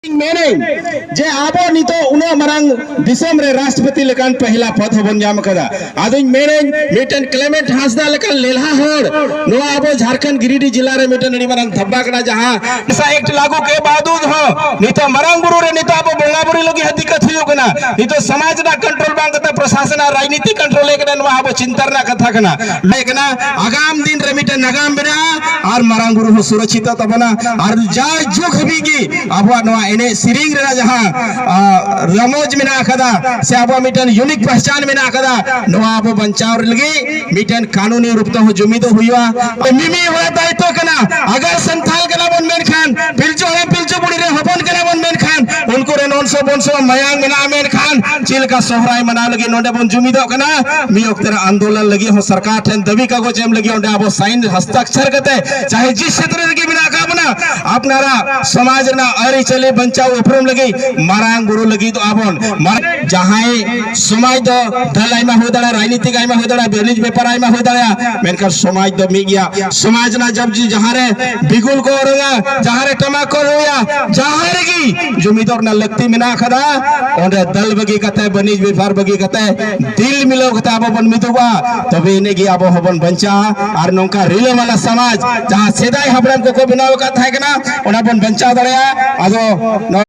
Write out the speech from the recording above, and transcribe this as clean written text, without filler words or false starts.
मेने जे आबो नितो उनो मरंग दिसम रे राष्ट्रपति लेकान पहला पद होबन जाम कदा आदुन मेने मिटन क्लेमेंट हासदा लेकान लेलहा होर नोआ आबो झारखंड गिरिडीह जिला रे मिटन अडी मरंग धब्बा कना जहां ऐसा एक्ट लागू के बावजूद हो नितो मरंग बुरु रे नितो आबो बोंगा बुरी लगी दिक्कत हुयो कना नितो समाज ना कंट्रोल बांग कता प्रशासन राजनीति कंट्रोल एकना नोआ आबो चिंतर ना कथा कना लेकना आगाम दिन रे मिटन नगाम बिना और मरंग बुरु हो सुरक्षित तबना और जाय जुग हबीगी आबो नोआ एने सिरिंग रे जहां रमोज में ना कदा से आबो मिटन यूनिक पहचान में ना कदा नोआ आबो बंचाव लगी मिटन कानूनी रूप तो जुमिदो हुआ मिमी हुआ दायित्व कना अगर संथाल कना बन मेन खान पिलचो है पिलचो बुड़ी रे हपन कना बन मेन खान उनको रे नोनसो बोनसो मयांग मेना मेन खान चिल का सोहराय मना लगी नोडे बन जुमिदो कना मी ओक्तर आंदोलन लगी हो सरकार ठन दबी कागज एम लगी ओंडे आबो साइन हस्ताक्षर कते चाहे जिस क्षेत्र रे बिना का बना अपनारा समाज ना अरि चले बंचाव उपरम लगी मारांग गुरु लगी तो आबोन जहां समाज दो दल आइमा हो दड़ा राजनीतिक आइमा हो दड़ा बेनिज व्यापार आइमा हो दड़ा मेनकर समाज दो मी गया समाज ना जब जहां रे बिगुल को रोया जहां रे तमाको रोया जहां रे की जुमिदोर ना लगती मिना खदा ओंडे दल बगी कते बेनिज व्यापार बगी कते दिल मिलो कते आबो बन मितुवा तबे ने गी आबो हबन बंचा और नोंका रिले वाला समाज जहां सेदाय हबरम को बनाव का थाय कना ओना बन बंचा दड़या आदो